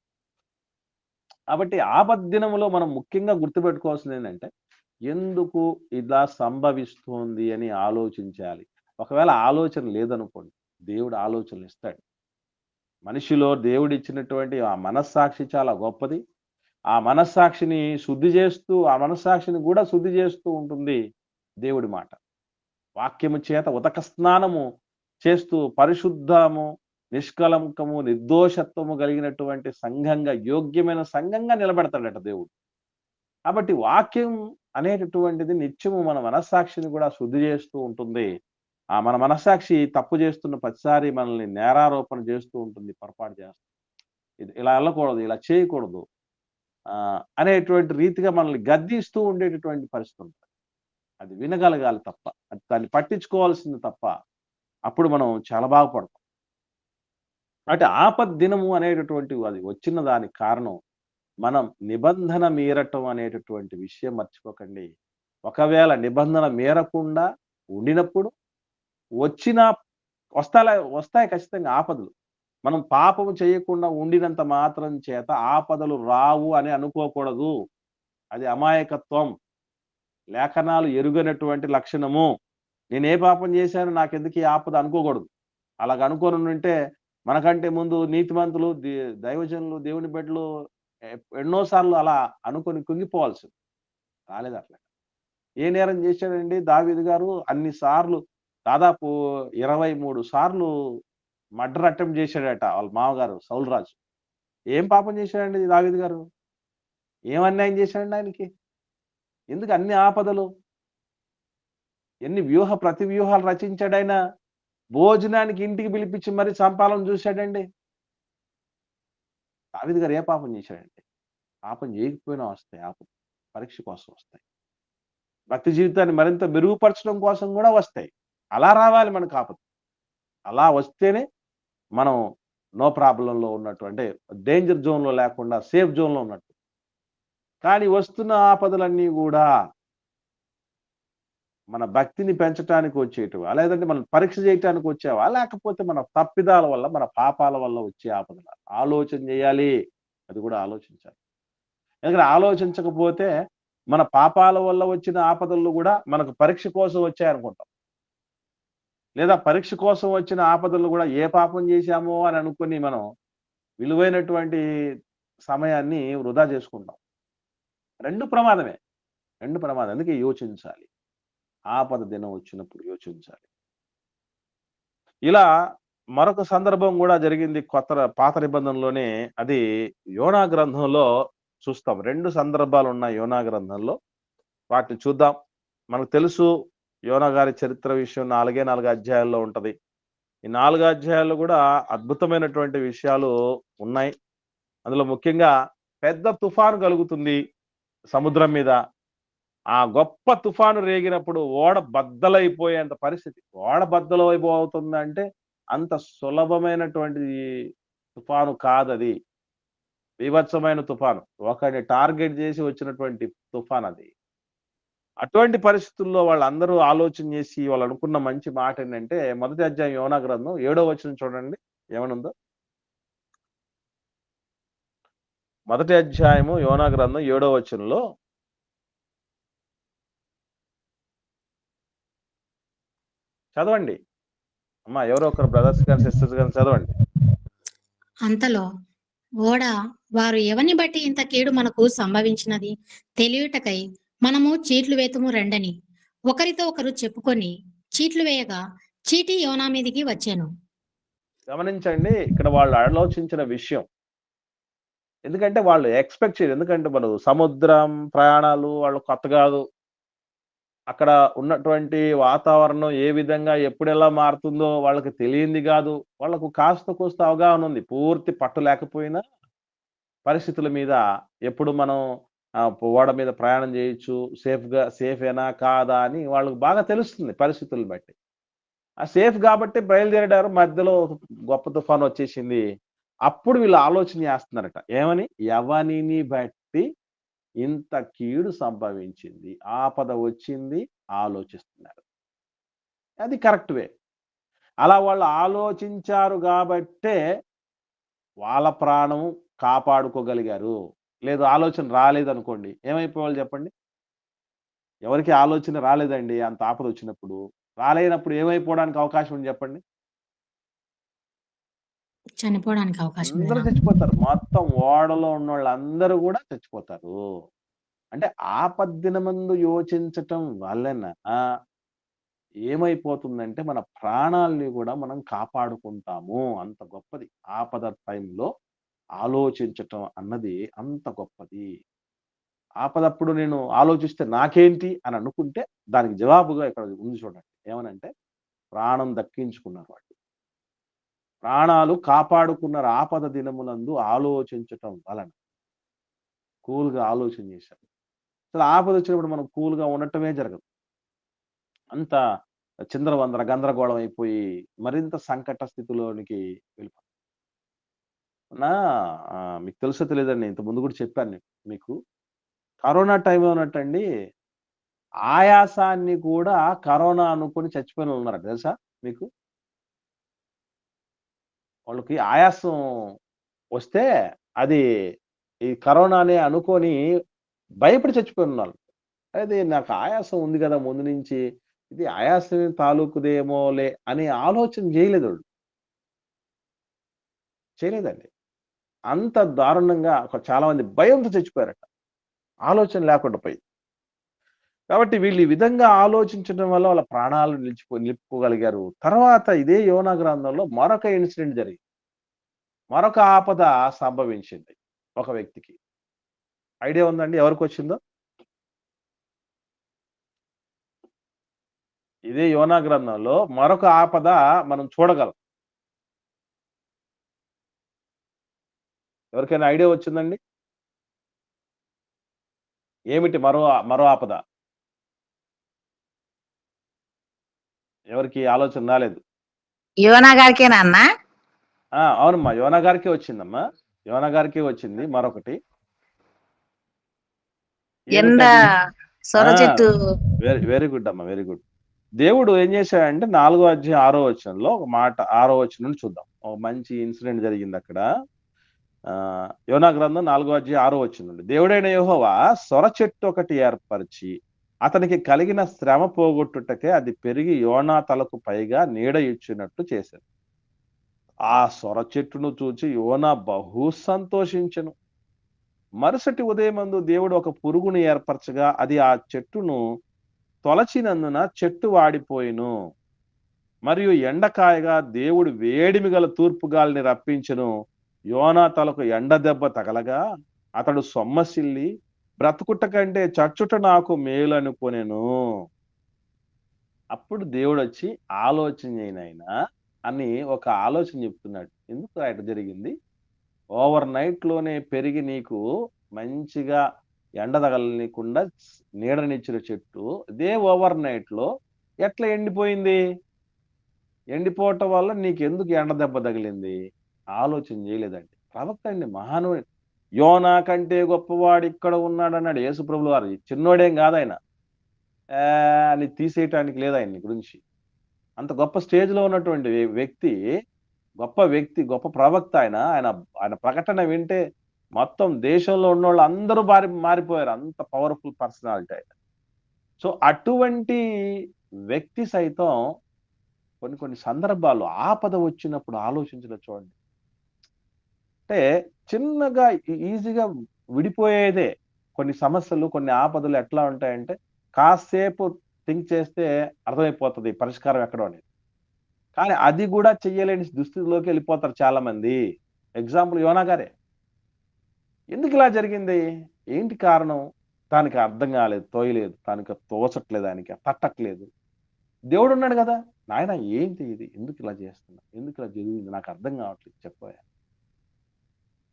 కాబట్టి ఆపద్దినములో మనం ముఖ్యంగా గుర్తుపెట్టుకోవాల్సిందేంటంటే, ఎందుకు ఇలా సంభవిస్తోంది అని ఆలోచించాలి. ఒకవేళ ఆలోచన లేదనుకోండి, దేవుడు ఆలోచనలిస్తాడు. మనిషిలో దేవుడిచ్చినటువంటి ఆ మనస్సాక్షి చాలా గొప్పది. ఆ మనస్సాక్షిని శుద్ధి చేస్తూ, ఆ మనస్సాక్షిని కూడా శుద్ధి చేస్తూ ఉంటుంది దేవుడి మాట. వాక్యము చేత ఉదక స్నానము చేస్తూ పరిశుద్ధము, నిష్కలంకము, నిర్దోషత్వము కలిగినటువంటి సంఘంగా, యోగ్యమైన సంఘంగా నిలబెడతాడట దేవుడు. కాబట్టి వాక్యం అనేటటువంటిది నిత్యము మన మనస్సాక్షిని కూడా శుద్ధి చేస్తూ ఉంటుంది. మన మనస్సాక్షి తప్పు చేస్తున్న ప్రతిసారి మనల్ని నేరారోపణ చేస్తూ ఉంటుంది, పొరపాటు చేస్తుంది. ఇలా వెళ్ళకూడదు, ఇలా చేయకూడదు అనేటువంటి రీతిగా మనల్ని గద్దిస్తూ ఉండేటటువంటి పరిస్థితి ఉంటుంది. అది వినగలగాలి తప్ప, దాన్ని పట్టించుకోవాల్సింది తప్ప, అప్పుడు మనం చాలా బాగుపడతాం. అంటే ఆపద్దినము అనేటటువంటి అది వచ్చిన దానికి కారణం మనం నిబంధన మీరటం అనేటటువంటి విషయం మర్చిపోకండి. ఒకవేళ నిబంధన మీరకుండా ఉండినప్పుడు వచ్చిన వస్తాయి ఖచ్చితంగా ఆపదలు. మనం పాపము చేయకుండా ఉండినంత మాత్రం చేత ఆపదలు రావు అని అనుకోకూడదు. అది అమాయకత్వం. లేఖనాలు ఎరుగనటువంటి లక్షణము. నేనే పాపం చేశాను, నాకెందుకు ఈ ఆపద అనుకోకూడదు. అలాగ అనుకోనుంటే మనకంటే ముందు నీతిమంతులు, దైవజనులు, దేవుని బిడ్డలు ఎన్నో సార్లు అలా అనుకొని కుంగిపోవాల్సింది. రాలేదట్లా. ఏ నేరం చేశాడండి దావీదు గారు? అన్ని సార్లు, దాదాపు 23 సార్లు మర్డర్ అటెంప్ట్ చేశాడట వాళ్ళ మామగారు సౌలు రాజు. ఏం పాపం చేశాడండి దావీదు గారు? ఏం అన్యాయం చేశాడండి ఆయనకి? ఎందుకు అన్ని ఆపదలు? ఎన్ని ప్రతి వ్యూహాలు రచించాడాయన? భోజనానికి ఇంటికి పిలిపించి మరి చంపాలని చూశాడండి. దావీదు గారు ఏ పాపం చేశాడండి? పాపం చేయకపోయినా వస్తాయి ఆపదలు. పరీక్ష కోసం వస్తాయి. భక్తి జీవితాన్ని మరింత మెరుగుపరచడం కోసం కూడా వస్తాయి. అలా రావాలి మనకు ఆపద. అలా వస్తేనే మనం నో ప్రాబ్లంలో ఉన్నట్టు, అంటే డేంజర్ జోన్‌లో లేకుండా సేఫ్ జోన్‌లో ఉన్నట్టు. కానీ వస్తున్న ఆపదలన్నీ గూడా మన భక్తిని పెంచడానికి వచ్చేటివా, లేదంటే మనం పరీక్ష చేయటానికి వచ్చావా, లేకపోతే మన తప్పిదాల వల్ల, మన పాపాల వల్ల వచ్చే ఆపదల? ఆలోచన చేయాలి. అది కూడా ఆలోచించాలి. ఎందుకంటే ఆలోచించకపోతే మన పాపాల వల్ల వచ్చిన ఆపదలు కూడా మనకు పరీక్ష కోసం వచ్చాయనుకుంటాం. లేదా పరీక్ష కోసం వచ్చిన ఆపదలు కూడా ఏ పాపం చేశామో అని అనుకుని మనం విలువైనటువంటి సమయాన్ని వృధా చేసుకుంటాం. 2 ప్రమాదమే. 2 ప్రమాదం. అందుకే యోచించాలి. ఆపద దినం వచ్చినప్పుడు యోచించాలి. ఇలా మరొక సందర్భం కూడా జరిగింది పాత నిబంధనలోనే. అది యోనా గ్రంథంలో చూస్తాం. 2 సందర్భాలు ఉన్నాయి యోనా గ్రంథంలో. వాటిని చూద్దాం. మనకు తెలుసు యోనా గారి చరిత్ర విషయం 4 అధ్యాయాల్లో ఉంటది. ఈ 4 అధ్యాయాల్లో కూడా అద్భుతమైనటువంటి విషయాలు ఉన్నాయి. అందులో ముఖ్యంగా పెద్ద తుఫాను కలుగుతుంది సముద్రం మీద. ఆ గొప్ప తుఫాను రేగినప్పుడు ఓడ బద్దలైపోయేంత పరిస్థితి. ఓడ బద్దలైపోతుందంటే అంత సులభమైనటువంటి తుఫాను కాదది. బీభత్సమైన తుఫాను. ఒకడిని టార్గెట్ చేసి వచ్చినటువంటి తుఫాను అది. అటువంటి పరిస్థితుల్లో వాళ్ళందరూ ఆలోచన చేసి వాళ్ళు అనుకున్న మంచి మాట ఏంటంటే, మొదటి అధ్యాయం యోనా గ్రంథం 7వ వచనం చూడండి ఏమనుందో. మొదటి అధ్యాయము యోనా గ్రంథం 7వ వచనంలో చదవండి. అమ్మా ఎవరో ఒకరు బ్రదర్స్ గాని సిస్టర్స్ గాని చదవండి. అంతలో ఓడ వారు ఎవని బట్టి ఇంత కీడు మనకు సంభవించినది తెలియుటకై మనము చీట్లు వేతుము రండని ఒకరితో ఒకరు చెప్పుకొని చీట్లు వేయగా చీటి యోనా మీదికి వచ్చాను. గమనించండి ఇక్కడ వాళ్ళు ఆలోచించిన విషయం. ఎందుకంటే వాళ్ళు ఎక్స్‌పెక్ట్ చేయరు. ఎందుకంటే మనం సముద్రం ప్రయాణాలు వాళ్ళు కొత్త కాదు. అక్కడ ఉన్నటువంటి వాతావరణం ఏ విధంగా ఎప్పుడెలా మారుతుందో వాళ్ళకి తెలియంది కాదు. వాళ్ళకు కాస్త కూస్త అవగాహన ఉంది. పూర్తి పట్టు లేకపోయినా పరిస్థితుల మీద ఎప్పుడు మనం ఓడ మీద ప్రయాణం చేయొచ్చు, సేఫేనా కాదా అని వాళ్ళకి బాగా తెలుస్తుంది పరిస్థితులను బట్టి. ఆ సేఫ్ కాబట్టి బయలుదేరారు. మధ్యలో గొప్ప తుఫాను వచ్చేసింది. అప్పుడు వీళ్ళు ఆలోచన చేస్తున్నారట. ఏమని? ఎవనిని బట్టి ఇంత కీడు సంభవించింది, ఆపద వచ్చింది ఆలోచిస్తున్నారు. అది కరెక్ట్ వే. అలా వాళ్ళు ఆలోచించారు గాబట్టే వాళ్ళ ప్రాణం కాపాడుకోగలిగారు. లేదు ఆలోచన రాలేదనుకోండి ఏమైపోవాలి చెప్పండి? ఎవరికీ ఆలోచన రాలేదండి అంత ఆపదొచ్చినప్పుడు. రాలేనప్పుడు ఏమైపోవడానికి అవకాశం ఉంది చెప్పండి? చనిపోవడానికి అవకాశం అందరూ ఉందా? చచ్చిపోతారు. మొత్తం ఓడలో ఉన్నోళ్ళందరూ గూడా చచ్చిపోతారు. అంటే ఆపద్దినమందు యోచించటం వలన ఏమైపోతుందంటే మన ప్రాణాల్ని గూడా మనం కాపాడుకుంటాము. అంత గొప్పది. ఆపద టైంలో ఆలోచించటం అన్నది అంత గొప్పది. ఆపదప్పుడు నేను ఆలోచిస్తే నాకేంటి అని అనుకుంటే దానికి జవాబుగా ఇక్కడ ఉంది చూడండి. ఏమనంటే ప్రాణం దక్కించుకున్నారు వాళ్ళు. ప్రాణాలు కాపాడుకున్నారు ఆపద దినములందు ఆలోచించటం వలన. కూల్‌గా ఆలోచన చేశారు. అసలు ఆపదొచ్చినప్పుడు మనం కూల్‌గా ఉండటమే జరగదు. అంతా చిందరవందర గందరగోళం అయిపోయి మరింత సంకట స్థితిలోనికి వెళ్ళిపోతాం. నా మీకు తెలుసో తెలీదండి ఇంతకు ముందు కూడా చెప్పాను మీకు. కరోనా టైంలోనటండి ఆయాసాన్ని కూడా కరోనా అనుకుని చచ్చిపోయినోళ్ళున్నారట తెలుసా మీకు? వాళ్ళకి ఆయాసం వస్తే అది ఈ కరోనానే అనుకోని భయపడి చచ్చిపోయినున్నారు. అది నాకు ఆయాసం ఉంది గదా! ముందు నుంచి. ఇది ఆయాసం తాలూకుదేమోలే అని ఆలోచన జేయలేదోళ్ళు. చేయలేదండి. అంత దారుణంగా చాలా మంది భయంతో చచ్చిపోయారట. ఆలోచన లేకుండా పోయి. కాబట్టి వీళ్ళు ఈ విధంగా ఆలోచించడం వల్ల వాళ్ళ ప్రాణాలు నిలుపుకోగలిగారు. తర్వాత ఇదే యోనా గ్రంథంలో మరొక ఇన్సిడెంట్ జరిగింది. మరొక ఆపద సంభవించింది ఒక వ్యక్తికి. ఐడియా ఉందండి ఎవరికొచ్చిందో? ఇదే యోనా గ్రంథంలో మరొక ఆపద మనం చూడగలం. ఎవరికైనా ఐడియా వచ్చిందండి? ఏమిటి మరో ఆపద? ఎవరికీ ఆలోచన రాలేదు. యోనా గారికేనా అన్న? అవునమ్మా. యోనా గారికే వచ్చిందమ్మా. యోనా గారికే వచ్చింది మరొకటి. ఎండ ఏమిటది? సొర చెట్టు వెరీ వెరీ గుడ్ అమ్మా, వెరీ గుడ్. దేవుడు ఏం చేశాడంటే 4వ అధ్యాయం 6వ వచనంలో ఒక మాట, 6వ వచనం నుండి చూద్దాం. ఒక మంచి ఇన్సిడెంట్ జరిగింది అక్కడ. యోనా గ్రంథం 4వ అధ్యాయం 6వ వచనం నుండి, దేవుడైన యెహోవా సొర చెట్టు ఒకటి ఏర్పరిచి అతనికి కలిగిన శ్రమ పోగొట్టుటకే అది పెరిగి యోనా తలకు పైగా నీడ ఇచ్చినట్టు చేశాడు. ఆ సొర చెట్టును చూచి యోనా బహు సంతోషించెను. మరుసటి ఉదయమందు దేవుడు ఒక పురుగును ఏర్పరచగా అది ఆ చెట్టును తొలచినందున చెట్టు వాడిపోయిను. మరియు ఎండకాయగా దేవుడు వేడిమి గల తూర్పు గాలిని రప్పించెను. యోనా తలకు ఎండ దెబ్బ తగలగా అతడు సొమ్మసిల్లి బ్రతుకుట కంటే చచ్చుట నాకు మేలు అనుకొనెను. అప్పుడు దేవుడు వచ్చి ఆలోచన చేయనైనా అని ఒక ఆలోచన చెప్తున్నాడు. ఎందుకు అటు జరిగింది? ఓవర్ నైట్ లోనే పెరిగి నీకు మంచిగా ఎండ తగలనీయకుండా నీడనిచ్చిన చెట్టు ఇదే ఓవర్ నైట్ లో ఎట్లా ఎండిపోయింది? ఎండిపోవటం వల్ల నీకు ఎందుకు ఎండ దెబ్బ తగిలింది? ఆలోచన చేయలేదండి. ప్రవక్త అండి, మహానుడు. యోనా కంటే గొప్పవాడు ఇక్కడ ఉన్నాడు అన్నాడు యేసుప్రభుల వారు. చిన్నోడేం కాదు ఆయన, అని తీసేయటానికి లేదు ఆయన గురించి. అంత గొప్ప స్టేజ్ లో ఉన్నటువంటి వ్యక్తి, గొప్ప ప్రవక్త ఆయన. ఆయన ప్రకటన వింటే మొత్తం దేశంలో ఉన్న వాళ్ళు అందరూ మారిపోయారు. అంత పవర్ఫుల్ పర్సనాలిటీ ఆయన. సో అటువంటి వ్యక్తి సైతం కొన్ని సందర్భాల్లో ఆపద వచ్చినప్పుడు ఆలోచించడం చూడండి. అంటే చిన్నగా ఈజీగా విడిపోయేదే. కొన్ని సమస్యలు, కొన్ని ఆపదలు ఎట్లా ఉంటాయంటే కాసేపు థింక్ చేస్తే అర్థమైపోతుంది పరిష్కారం ఎక్కడో అనేది. కానీ అది కూడా చెయ్యలేని దుస్థితిలోకి వెళ్ళిపోతారు చాలా మంది. ఎగ్జాంపుల్ యోనా గారే. ఎందుకు ఇలా జరిగింది? ఏంటి కారణం? దానికి అర్థం కాలేదు, తోయలేదు, దానికి తోచట్లేదు, దానికి తట్టట్లేదు. దేవుడు ఉన్నాడు కదా, నాయన ఏంటి ఇది, ఎందుకు ఇలా చేస్తున్నా, ఎందుకు ఇలా జరిగింది, నాకు అర్థం కావట్లేదు, చెప్పాయా.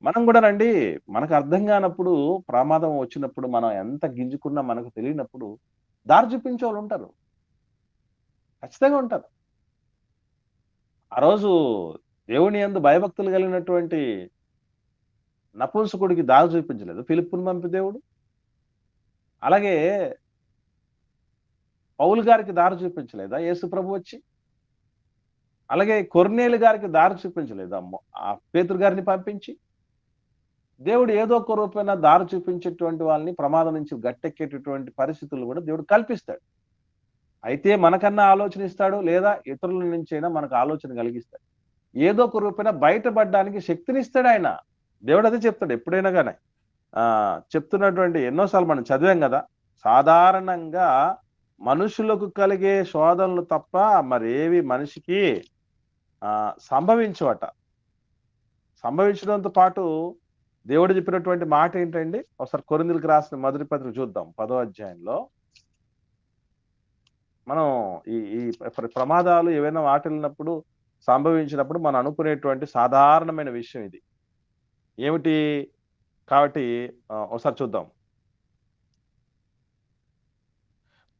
మనం కూడా రండి, మనకు అర్థం కానప్పుడు, ప్రమాదం వచ్చినప్పుడు, మనం ఎంత గింజుకున్నా మనకు తెలియనప్పుడు దారి చూపించే వాళ్ళు ఉంటారు, ఖచ్చితంగా ఉంటారు. ఆ రోజు దేవుని యందు భయభక్తులు కలిగినటువంటి నపుంసకుడికి దారి చూపించలేదు ఫిలిప్పుని పంపి దేవుడు. అలాగే పౌలు గారికి దారి చూపించలేదా యేసు ప్రభు వచ్చి? అలాగే కొర్నేలు గారికి దారి చూపించలేదా ఆ పేతురు గారిని పంపించి? దేవుడు ఏదో ఒక రూపైన దారి చూపించేటువంటి వాళ్ళని ప్రమాదం నుంచి గట్టెక్కేటటువంటి పరిస్థితులు కూడా దేవుడు కల్పిస్తాడు. అయితే మనకన్నా ఆలోచన ఇస్తాడు, లేదా ఇతరుల నుంచి అయినా మనకు ఆలోచన కలిగిస్తాడు. ఏదో ఒక రూపైన బయటపడడానికి శక్తినిస్తాడు ఆయన. దేవుడు అదే చెప్తాడు ఎప్పుడైనా కానీ. చెప్తున్నటువంటి ఎన్నోసార్లు మనం చదివాం కదా, సాధారణంగా మనుషులకు కలిగే శోధనలు తప్ప మరేవి మనిషికి సంభవించవట. సంభవించడంతో పాటు దేవుడు చెప్పినటువంటి మాట ఏంటండి? ఒకసారి కొరింథీయులకు రాసిన మొదటి పత్రిక చూద్దాం. 10వ అధ్యాయంలో మనం ఈ ప్రమాదాలు ఏవైనా వాటిల్లినప్పుడు, సంభవించినప్పుడు మనం అనుకునేటువంటి సాధారణమైన విషయం ఇది ఏమిటి? కాబట్టి ఒకసారి చూద్దాం.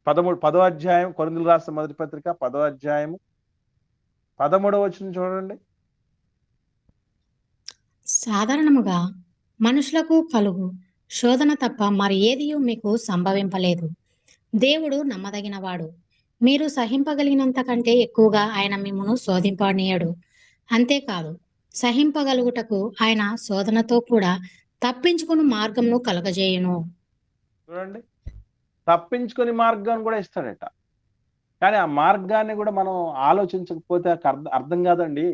10వ అధ్యాయం, కొరింథీయులకు రాసిన మొదటి పత్రిక 10వ అధ్యాయం 13వ వచనం చూడండి. సాధారణముగా మనుషులకు కలుగు శోధన తప్ప మరి ఏది మీకు సంభవింపలేదు. దేవుడు నమ్మదగినవాడు. మీరు సహింపగలిగినంత కంటే ఎక్కువగా ఆయన మిమ్మును శోధింపనీయడు. అంతేకాదు, సహింపగలుగుటకు ఆయన శోధనతో కూడా తప్పించుకుని మార్గంను కలగజేయును. చూడండి, తప్పించుకుని మార్గాన్ని కూడా ఇస్తాడట. కానీ ఆ మార్గాన్ని కూడా మనం ఆలోచించకపోతే అర్థం కాదండి.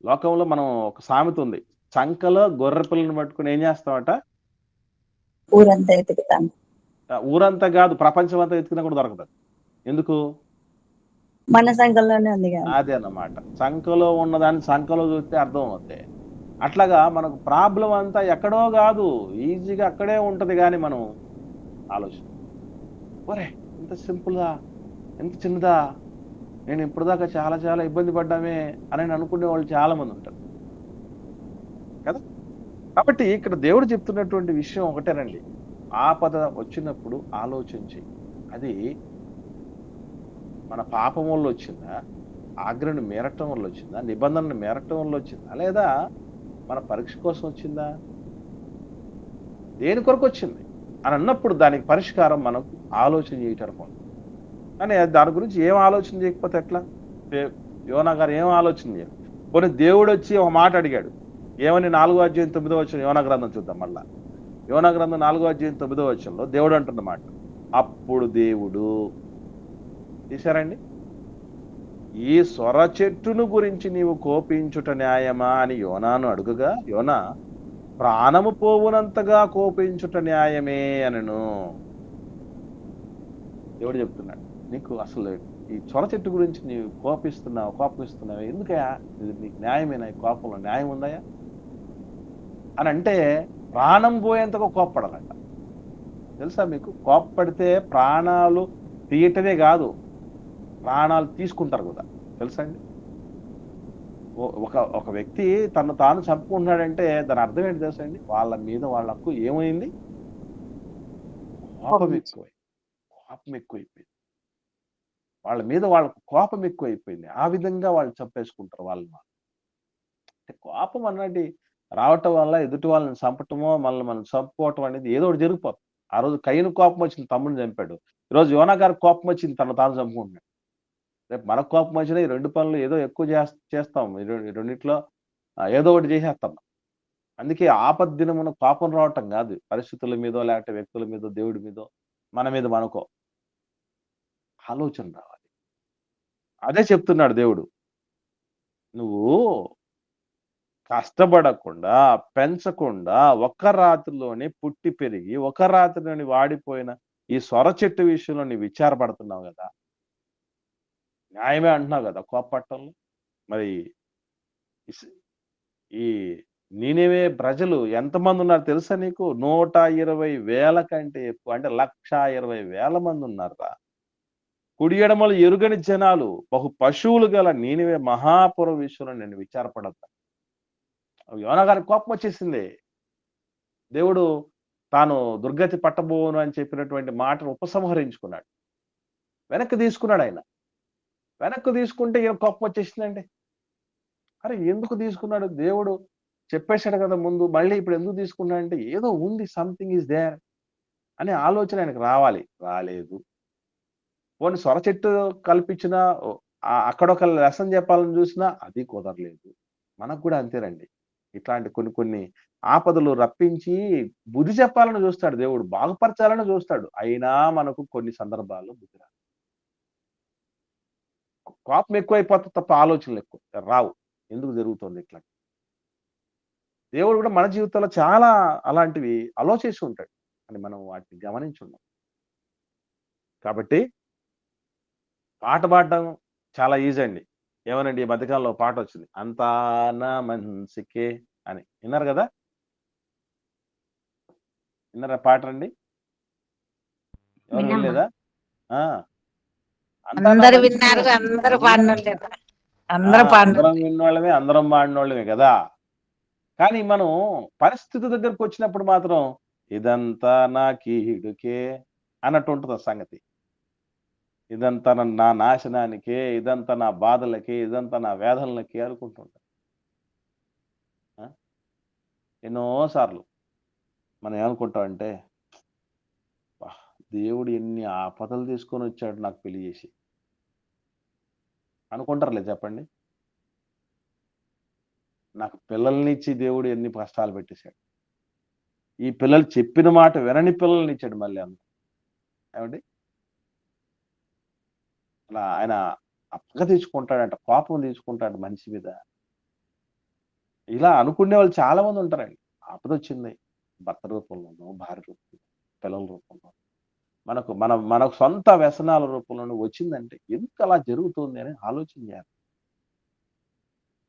లోకంలో మనం ఒక సామెత ఉంది, చంకలో గొర్రె పిల్లని పట్టుకుని ఏం చేస్తామట? ఊరంతా ఎతుకుతాం. ఊరంతా కాదు, ప్రపంచం అంతా ఎత్తుకున్నా కూడా దొరకదు. ఎందుకు? మన సంఘంలోనే ఉంది కదా. అదే అన్నమాట, చంకలో ఉన్నదాన్ని సంకలో చూస్తే అర్థం అవుతాయి. అట్లాగా మనకు ప్రాబ్లం అంతా ఎక్కడో కాదు, ఈజీగా అక్కడే ఉంటది. కానీ మనం ఆలోచన, ఒరే ఇంత సింపుల్గా, ఎంత చిన్నదా, నేను ఇప్పటిదాకా చాలా చాలా ఇబ్బంది పడ్డామే అని అనుకునే వాళ్ళు చాలా మంది ఉంటారు కదా. కాబట్టి ఇక్కడ దేవుడు చెప్తున్నటువంటి విషయం ఒకటేనండి, ఆపద వచ్చినప్పుడు ఆలోచించి, అది మన పాపం వల్ల వచ్చిందా, ఆజ్ఞను మేరటం వల్ల వచ్చిందా, నిబంధనను మేరటం వల్ల వచ్చిందా, లేదా మన పరీక్ష కోసం వచ్చిందా, దేని కొరకు వచ్చింది అని అన్నప్పుడు దానికి పరిష్కారం మనకు ఆలోచన చేయటం. కానీ దాని గురించి ఏం ఆలోచన చేయకపోతే ఎట్లా? యోనా గారు ఏం ఆలోచన చేయరు. పోనీ దేవుడు వచ్చి ఒక మాట అడిగాడు. ఏమని 4వ అధ్యాయం 9వ వచనం యోనా గ్రంథం చూద్దాం మళ్ళా. యోనా గ్రంథం 4వ అధ్యాయం 9వ వచనంలో దేవుడు అంటున్న మాట. అప్పుడు దేవుడు తీశారండి. ఈ సొర చెట్టును గురించి నీవు కోపించుట న్యాయమా అని యోనాను అడుగుగా, యోనా ప్రాణము పోవునంతగా కోపించుట న్యాయమే అనెను. దేవుడు చెప్తున్నాడు, నీకు అసలు ఈ సొర చెట్టు గురించి నీవు కోపిస్తున్నావు ఎందుకయ్యా? ఇది నీకు న్యాయమేనా? ఈ కోపంలో న్యాయం ఉందయా అని అంటే ప్రాణం పోయేంతగా కోప్పడాలంట. తెలుసా మీకు? కోప్పడితే ప్రాణాలు తీయటమే కాదు, ప్రాణాలు తీసుకుంటారు కూడా. తెలుసా అండి? ఒక వ్యక్తి తను తాను చంపుకుంటున్నాడంటే దాని అర్థం ఏంటి తెలుసా అండి? వాళ్ళ మీద వాళ్ళకు ఏమైంది? కోపం ఎక్కువైపోయింది. వాళ్ళ మీద వాళ్ళకు కోపం ఎక్కువైపోయింది. ఆ విధంగా వాళ్ళు చంపేసుకుంటారు వాళ్ళని. అంటే కోపం అన్నది రావటం వల్ల ఎదుటి వాళ్ళని చంపటమో మనం చంపుకోవటం అనేది ఏదో ఒకటి జరిగిపోతుంది. ఆ రోజు కయ్యను కోపం వచ్చింది, తమ్ముడిని చంపాడు. ఈరోజు యోనా గారికి కోపం వచ్చింది, తను తాను చంపుకుంటున్నాడు. రేపు మనకు కోపం వచ్చినా ఈ 2 పనులు ఏదో ఎక్కువ చేస్తాం. ఈ రెండిట్లో ఏదో ఒకటి చేసేస్తాం. అందుకే ఆపద్దినమున కోపం రావటం కాదు, పరిస్థితుల మీదో లేకపోతే వ్యక్తుల మీదో దేవుడి మీదో మన మీద మనకో ఆలోచన రావాలి. అదే చెప్తున్నాడు దేవుడు. నువ్వు కష్టపడకుండా, పెంచకుండా, ఒక్క రాత్రిలోనే పుట్టి పెరిగి, ఒక రాత్రిలోని వాడిపోయిన ఈ సొర చెట్టు విషయంలో నీవు విచారపడుతున్నావు కదా! న్యాయమే అంటున్నావు కదా కోప్పట్టంలో. మరి ఈ నీనెవే ప్రజలు ఎంతమంది ఉన్నారు తెలుసా నీకు? 120,000 కంటే ఎక్కువ, అంటే 1,20,000 మంది ఉన్నారురా. కుడి ఎడమలు ఎరుగని జనాలు, బహు పశువులు గల నీనెవే మహాపుర విషయంలో నేను విచారపడతా. యోనా గారికి కోపం వచ్చేసింది. దేవుడు తాను దుర్గతి పట్టబోను అని చెప్పినటువంటి మాటను ఉపసంహరించుకున్నాడు. వెనక్కి తీసుకున్నాడు ఆయన. వెనక్కి తీసుకుంటే ఈయన కోపం వచ్చేసిందండి. అరే ఎందుకు తీసుకున్నాడు? దేవుడు చెప్పేశాడు కదా ముందు, మళ్ళీ ఇప్పుడు ఎందుకు తీసుకున్నాడంటే ఏదో ఉంది, సంథింగ్ ఈజ్ దేర్ అనే ఆలోచన ఆయనకు రావాలి. రాలేదు. పోనీ సొర చెట్టు కల్పించినా, అక్కడొక లెసన్ చెప్పాలని చూసినా అది కుదరలేదు. మనకు కూడా అంతేనండి. ఇట్లాంటి కొన్ని ఆపదలు రప్పించి బుద్ధి చెప్పాలని చూస్తాడు దేవుడు, బాగుపరచాలని చూస్తాడు. అయినా మనకు కొన్ని సందర్భాల్లో బుద్ధి రాదు. కోపం ఎక్కువైపోతుంది తప్ప ఆలోచనలు ఎక్కువ రావు. ఎందుకు జరుగుతుంది ఇట్లా? దేవుడు కూడా మన జీవితంలో చాలా అలాంటివి ఆలోచించి ఉంటాడు అని మనం వాటిని గమనించున్నాం. కాబట్టి పాట పాడడం చాలా ఈజీ అండి. ఏమోనండి, ఈ మధ్యకాలంలో పాట వచ్చింది, అంతా నా మనసుకే అని. విన్నారు కదా? విన్నారా పాట అండి? ఎవరు విన్నామా? వినలేదా? అందరు విన్నారు, అందరూ పాడినోళ్ళే. అందరం విన్నోళ్ళమే, అందరం పాడినోళ్ళమే కదా. కానీ మనం పరిస్థితి దగ్గరకు వచ్చినప్పుడు మాత్రం ఇదంతా నా కీడుకే అన్నట్టు ఉంటుంది ఆ సంగతి. ఇదంతా నా నాశనానికే, ఇదంతా నా బాధలకే, ఇదంతా నా వేదనలకే అనుకుంటుంటాం. ఎన్నోసార్లు మనం ఏమనుకుంటామంటే, దేవుడు ఎన్ని ఆపదలు తీసుకొని వచ్చాడు నాకు పెళ్లి చేసి అనుకుంటారులే చెప్పండి. నాకు పిల్లల్ని ఇచ్చి దేవుడు ఎన్ని కష్టాలు పెట్టేశాడు. ఈ పిల్లలు చెప్పిన మాట వినని పిల్లల్ని ఇచ్చాడు మళ్ళీ అంత. ఏమండి? అలా ఆయన పగ తీసుకుంటాడంట, కోపం తీసుకుంటాడు మనిషి మీద. ఇలా అనుకునే వాళ్ళు చాలా మంది ఉంటారండి. ఆపద వచ్చింది భర్త రూపంలోనూ, భార్య రూపంలో, పిల్లల రూపంలో, మనకు సొంత వ్యసనాల రూపంలోనూ వచ్చిందంటే ఎందుకు అలా జరుగుతుంది అని ఆలోచన చేయాలి.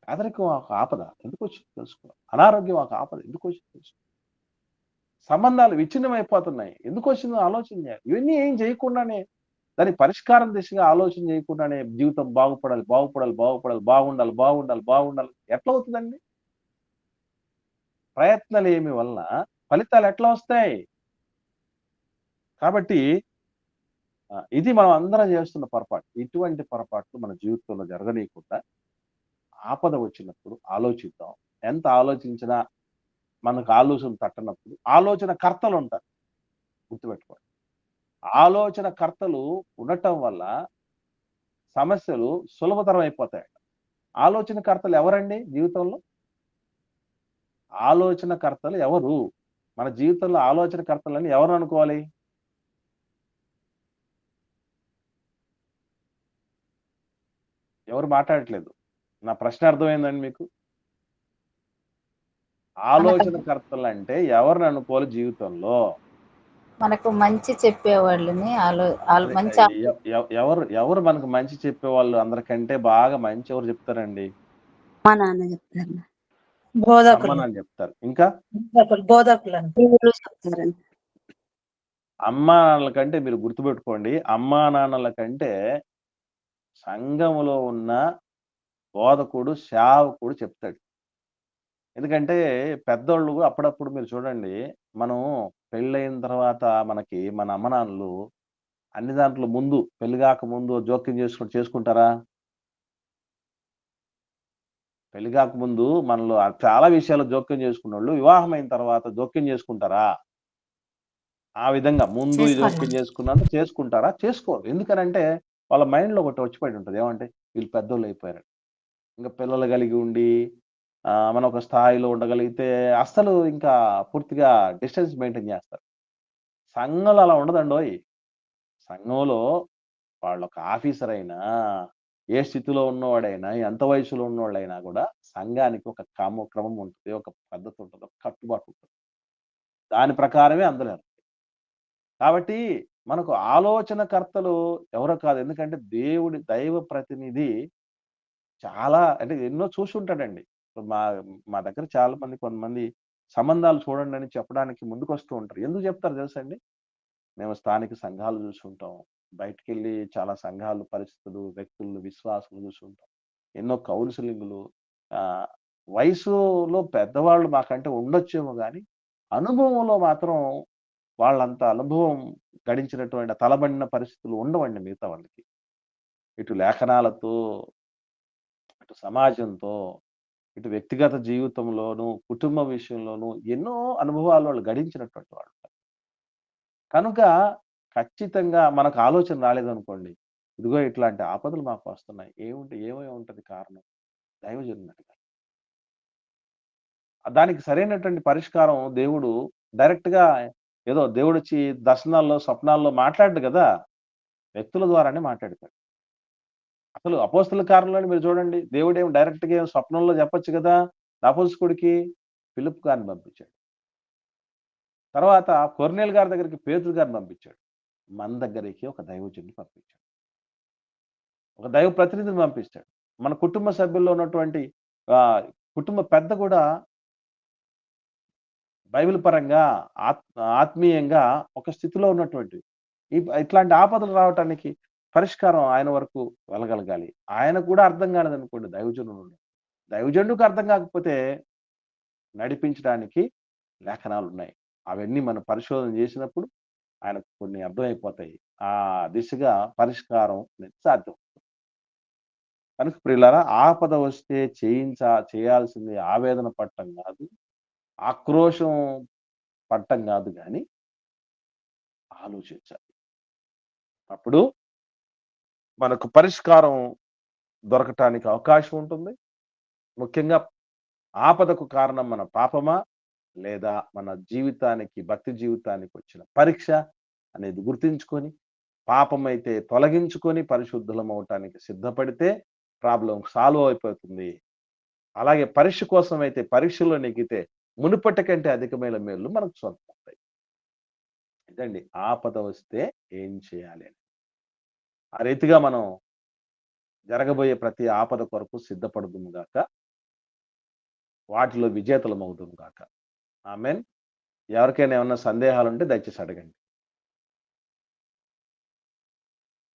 పేదరికం ఒక ఆపద ఎందుకు వచ్చింది తెలుసుకోవాలి. అనారోగ్యం ఒక ఆపద ఎందుకు వచ్చింది తెలుసుకోవాలి. సంబంధాలు విచ్ఛిన్నమైపోతున్నాయి ఎందుకు వచ్చిందో ఆలోచన చేయాలి. ఇవన్నీ ఏం చేయకుండానే, దాని పరిష్కారం దిశగా ఆలోచన చేయకుండానే జీవితం బాగుపడాలి, బాగుండాలి ఎట్లా అవుతుందండి? ప్రయత్నాలేమి వల్ల ఫలితాలు ఎట్లా వస్తాయి? కాబట్టి ఇది మనం అందరం చేస్తున్న పొరపాటు. ఇటువంటి పొరపాట్లు మన జీవితంలో జరగనీయకుండా ఆపద వచ్చినప్పుడు ఆలోచిద్దాం. ఎంత ఆలోచించినా మనకు ఆలోచన తట్టనప్పుడు ఆలోచన కర్తలు ఉంటారు. గుర్తుపెట్టుకోండి. ఆలోచనకర్తలు ఉండటం వల్ల సమస్యలు సులభతరం అయిపోతాయంట. ఆలోచనకర్తలు ఎవరండి జీవితంలో? ఆలోచనకర్తలు ఎవరు? మన జీవితంలో ఆలోచనకర్తలని ఎవరు అనుకోవాలి? ఎవరు మాట్లాడట్లేదు. నా ప్రశ్న అర్థమైందండి మీకు? ఆలోచనకర్తలంటే ఎవరిని అనుకోవాలి జీవితంలో? మనకు మంచి చెప్పేవాళ్ళని అదే మంచి ఎవరు మనకు మంచి చెప్పేవాళ్ళు? అందరికంటే బాగా మంచి ఎవరు చెప్తారండి? మా నాన్న చెప్తారు. అమ్మ, బోధకులు నాన్న చెప్తారు. ఇంకా బోధకులు దేవుళ్ళు చెప్తారండి. అమ్మా నాన్నల కంటే మీరు గుర్తుపెట్టుకోండి, అమ్మా నాన్నల కంటే సంఘములో ఉన్న బోధకుడు, సేవకుడు చెప్తాడు. ఎందుకంటే పెద్దోళ్ళు అప్పుడప్పుడు మీరు చూడండి, మనం పెళ్ళైన తర్వాత మనకి మన అమ్మ నాన్నలు అన్ని దాంట్లో ముందు పెళ్లి కాకముందు జోక్యం చేసుకుంటారా? పెళ్లి కాకముందు మనలో చాలా విషయాలు జోక్యం చేసుకున్నోళ్ళు వివాహమైన తర్వాత జోక్యం చేసుకుంటారా? ఆ విధంగా ముందు చేసుకోవాలి. జోక్యం చేసుకున్నంత చేసుకుంటారా? చేసుకోరు. ఎందుకనంటే వాళ్ళ మైండ్‌లో ఒకటి వచ్చిపోయి ఉంటది. ఏమంటే వీళ్ళు పెద్దోళ్ళు అయిపోయారు. ఇంకా పిల్లలు కలిగి ఉండి మనం ఒక స్థాయిలో ఉండగలిగితే అస్సలు ఇంకా పూర్తిగా డిస్టెన్స్ మెయింటైన్ చేస్తారు. సంఘంలో అలా ఉండదండోయ్! సంఘంలో వాళ్ళొక ఆఫీసర్ అయినా, ఏ స్థితిలో ఉన్నవాడైనా, ఎంత వయసులో ఉన్నోళ్ళైనా గూడా సంఘానికి ఒక క్రమం ఉంటది. ఒక పద్ధతి ఉంటది. ఒక కట్టుబాటు ఉంటది. దాని ప్రకారమే అందరూ. కాబట్టి మనకు ఆలోచనకర్తలు ఎవరో కాదు. ఎందుకంటే దైవ ప్రతినిధి చాలా అంటే ఎన్నో చూసుంటాడండి. మా మా దగ్గర చాలా మంది కొంతమంది సంబంధాలు చూడండని చెప్పడానికి ముందుకొస్తూ ఉంటారు. ఎందుకు చెప్తారో తెలుసండి? మేము స్థానిక సంఘాలు చూసుంటాం. బయటికెళ్ళి చాలా సంఘాలు, పరిస్థితులు, వ్యక్తులు, విశ్వాసులు చూసుంటాం. ఎన్నో కౌన్సెలింగులు ఆహ్, వయసులో పెద్దవాళ్ళు మాకంటే ఉండొచ్చేమో గానీ, అనుభవంలో మాత్రం వాళ్ళంత అనుభవం గడించినటువంటి తలబడిన పరిస్థితులు ఉండవండి మిగతా వాళ్ళకి. ఇటు లేఖనాలతో, అటు సమాజంతో, ఇటు వ్యక్తిగత జీవితంలోనూ, కుటుంబ విషయంలోనూ ఎన్నో అనుభవాలు వాళ్ళు గడించినటువంటి వాళ్ళు. కనుక ఖచ్చితంగా మనకు ఆలోచన రాలేదనుకోండి, ఇదిగో ఇట్లాంటి ఆపదలు మాకు వస్తున్నాయి. ఏమై ఉంటది కారణం? దైవజనుడిని అడగాలి. దానికి సరైనటువంటి పరిష్కారం దేవుడు డైరెక్ట్‌గా ఏదో దేవుడొచ్చి దర్శనాల్లో, స్వప్నాల్లో మాట్లాడడు గదా! వ్యక్తుల ద్వారానే మాట్లాడతాడు. అసలు అపోస్తల కార్యంలోనే మీరు చూడండి. దేవుడేమో డైరెక్ట్‌గా ఏం స్వప్నంలో చెప్పొచ్చు గదా! నపుంసకుడికి ఫిలిప్ గారిని పంపించాడు. తర్వాత కొర్నేలు గారి దగ్గరికి పేతురు గారిని పంపించాడు. మన దగ్గరికి ఒక దైవజనుడిని పంపించాడు. ఒక దైవ ప్రతినిధిని పంపిస్తాడు. మన కుటుంబ సభ్యుల్లో ఉన్నటువంటి ఆహ్, కుటుంబ పెద్ద గూడా బైబిల్ పరంగా ఆత్మీయంగా ఒక స్థితిలో ఉన్నటువంటి ఇట్లాంటి ఆపదలు రావటానికి పరిష్కారం ఆయన వరకు వెళ్ళగలగాలి. ఆయనకు కూడా అర్థం కాలేదనుకోండి దైవజనుడు. దైవజనుడికి అర్థం కాకపోతే నడిపించడానికి లేఖనాలున్నాయి. అవన్నీ మనం పరిశోధన చేసినప్పుడు ఆయనకు కొన్ని అర్థమైపోతాయి. ఆ దిశగా పరిష్కారం అనేది సాధ్యం. కనుక ప్రియులారా ఆపద వస్తే చేయాల్సింది ఆవేదన పడటం కాదు, ఆక్రోశం పడటం కాదు గాని ఆలోచించాలి. అప్పుడు మనకు పరిష్కారం దొరకటానికి అవకాశం ఉంటుంది. ముఖ్యంగా ఆపదకు కారణం మన పాపమా? లేదా మన జీవితానికి, భక్తి జీవితానికి వచ్చిన పరీక్ష అనేది గుర్తించుకొని, పాపమైతే తొలగించుకొని పరిశుద్ధులమవ్వటానికి సిద్ధపడితే ప్రాబ్లమ్ సాల్వ్ అయిపోతుంది. అలాగే పరీక్ష కోసం అయితే పరీక్షలో నెగ్గితే మునుపటి కంటే అధికమైన మేలు మనకు సొంతమవుతాయి. ఇదండి ఆపద వస్తే ఏం చేయాలి అని. ఆ రీతిగా మనం జరగబోయే ప్రతి ఆపద కొరకు సిద్ధపడుదుము గాక. వాటిలో విజేతలమవుదుము గాక. ఆమేన్. ఎవరికైనా ఏమన్నా సందేహాలుంటే దయచేసి అడగండి.